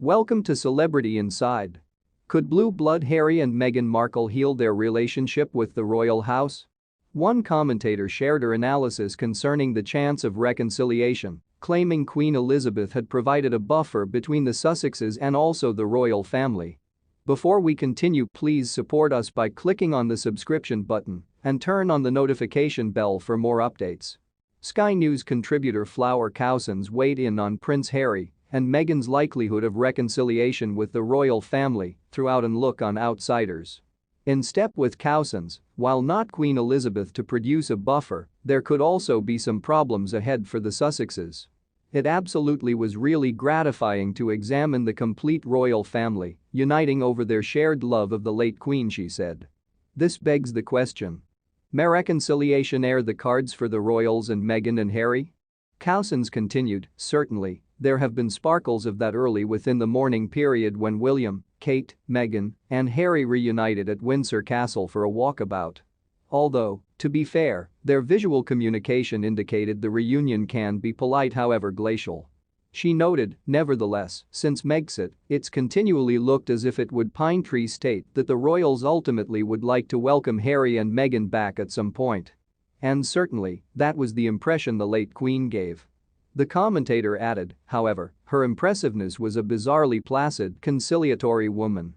Welcome to Celebrity Inside. Could blue blood Harry and Meghan Markle heal their relationship with the royal house? One commentator shared her analysis concerning the chance of reconciliation, claiming Queen Elizabeth had provided a buffer between the Sussexes and also the royal family. Before we continue, please support us by clicking on the subscription button and turn on the notification bell for more updates. Sky News contributor Flower Cousins weighed in on Prince Harry and Meghan's likelihood of reconciliation with the royal family throughout an look on outsiders. In step with Cousins, while not Queen Elizabeth to produce a buffer, there could also be some problems ahead for the Sussexes. It absolutely was really gratifying to examine the complete royal family uniting over their shared love of the late Queen, she said. This begs the question. May reconciliation air the cards for the royals and Meghan and Harry? Cousins continued, certainly, there have been sparkles of that early within the mourning period when William, Kate, Meghan, and Harry reunited at Windsor Castle for a walkabout. Although, to be fair, their visual communication indicated the reunion can be polite however glacial. She noted, nevertheless, since Megxit, it's continually looked as if it would Pine Tree state that the royals ultimately would like to welcome Harry and Meghan back at some point. And certainly, that was the impression the late Queen gave. The commentator added, however, her impressiveness was a bizarrely placid, conciliatory woman.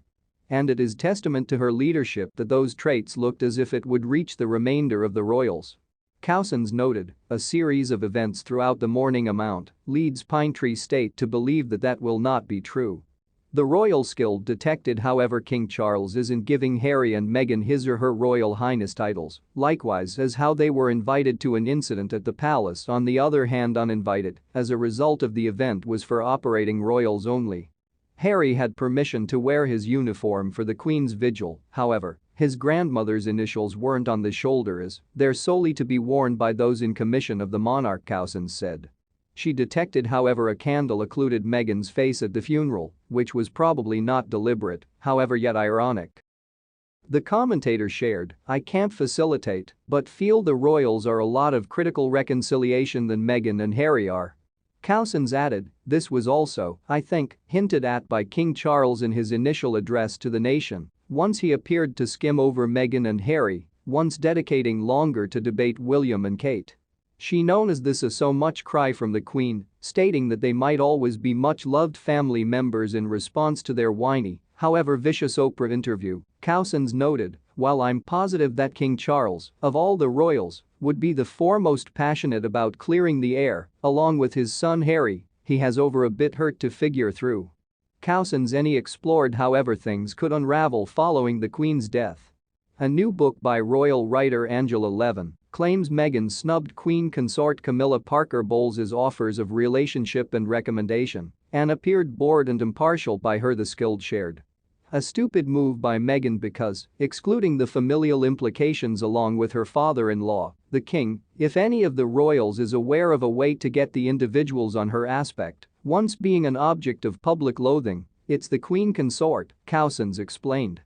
And it is testament to her leadership that those traits looked as if it would reach the remainder of the royals. Cousins noted, a series of events throughout the mourning amount leads Pine Tree State to believe that that will not be true. The Royals Guild detected, however, King Charles isn't giving Harry and Meghan his or her Royal Highness titles, likewise as how they were invited to an incident at the palace, on the other hand uninvited, as a result of the event was for operating royals only. Harry had permission to wear his uniform for the Queen's vigil, however, his grandmother's initials weren't on the shoulder as they're solely to be worn by those in commission of the monarch, Cousins said. She detected, however, a candle occluded Meghan's face at the funeral, which was probably not deliberate, however yet ironic. The commentator shared, I can't facilitate, but feel the royals are a lot of critical reconciliation than Meghan and Harry are. Cousins added, this was also, I think, hinted at by King Charles in his initial address to the nation, once he appeared to skim over Meghan and Harry, once dedicating longer to debate William and Kate. She known as this a so much cry from the Queen, stating that they might always be much-loved family members in response to their whiny, however vicious Oprah interview. Cousins noted, while I'm positive that King Charles, of all the royals, would be the foremost passionate about clearing the air, along with his son Harry, he has over a bit hurt to figure through. Cousins explored however things could unravel following the Queen's death. A new book by royal writer Angela Levin claims Meghan snubbed Queen consort Camilla Parker Bowles's offers of relationship and recommendation and appeared bored and impartial by her, the Skilled shared. A stupid move by Meghan because, excluding the familial implications along with her father-in-law, the king, if any of the royals is aware of a way to get the individuals on her aspect, once being an object of public loathing, it's the Queen consort, Cousins explained.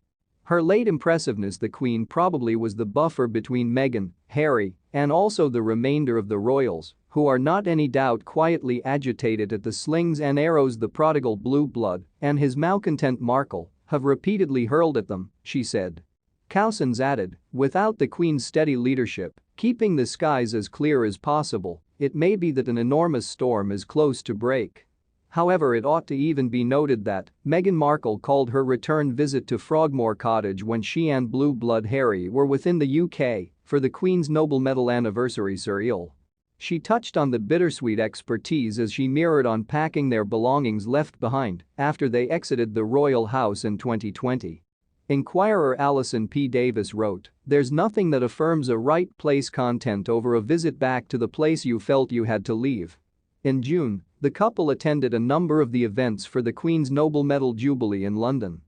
Her late impressiveness, the Queen probably was the buffer between Meghan, Harry, and also the remainder of the royals, who are not any doubt quietly agitated at the slings and arrows the prodigal blue blood and his malcontent Markle have repeatedly hurled at them, she said. Cousins added, without the Queen's steady leadership, keeping the skies as clear as possible, it may be that an enormous storm is close to break. However, it ought to even be noted that Meghan Markle called her return visit to Frogmore Cottage when she and blue blood Harry were within the UK for the Queen's Nobel Medal anniversary surreal. She touched on the bittersweet expertise as she mirrored unpacking their belongings left behind after they exited the royal house in 2020. Inquirer Alison P. Davis wrote, there's nothing that affirms a right place content over a visit back to the place you felt you had to leave. In June, the couple attended a number of the events for the Queen's Nobel Medal Jubilee in London.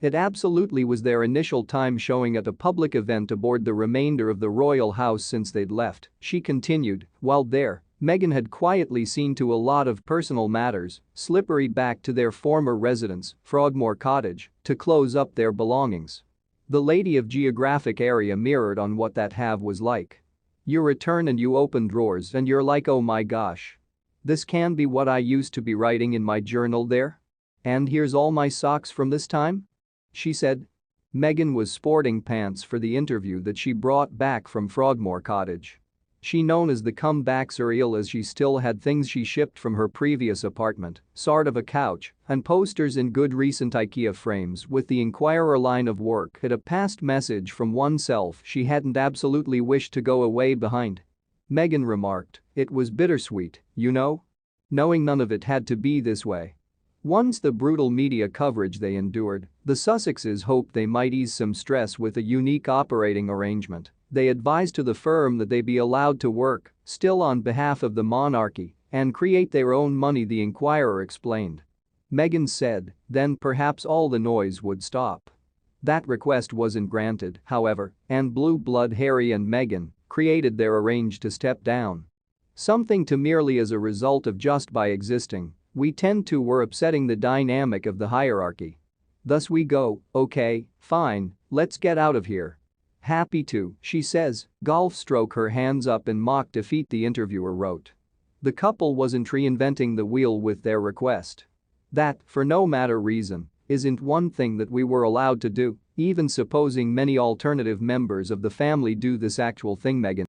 It absolutely was their initial time showing at a public event aboard the remainder of the royal house since they'd left, she continued. While there, Meghan had quietly seen to a lot of personal matters, slipperied back to their former residence, Frogmore Cottage, to close up their belongings. The lady of geographic area mirrored on what that have was like. You return and you open drawers and you're like, oh my gosh. This can be what I used to be writing in my journal there? "And here's all my socks from this time?" she said. Meghan was sporting pants for the interview that she brought back from Frogmore Cottage. She known as the comeback surreal as she still had things she shipped from her previous apartment, sort of a couch, and posters in good recent IKEA frames with the Inquirer line of work had a past message from oneself she hadn't absolutely wished to go away behind. Meghan remarked, "It was bittersweet, you know? Knowing none of it had to be this way." Once the brutal media coverage they endured, the Sussexes hoped they might ease some stress with a unique operating arrangement. They advised to the firm that they be allowed to work, still on behalf of the monarchy, and create their own money, the Inquirer explained. Meghan said, then perhaps all the noise would stop. That request wasn't granted, however, and Blue Blood Harry and Meghan created their arrange to step down. Something to merely as a result of just by existing, we tend to were upsetting the dynamic of the hierarchy. Thus we go, okay, fine, let's get out of here. Happy to, she says, golf stroke her hands up in mock defeat, the interviewer wrote. The couple wasn't reinventing the wheel with their request. That, for no matter reason, isn't one thing that we were allowed to do, even supposing many alternative members of the family do this actual thing, Meghan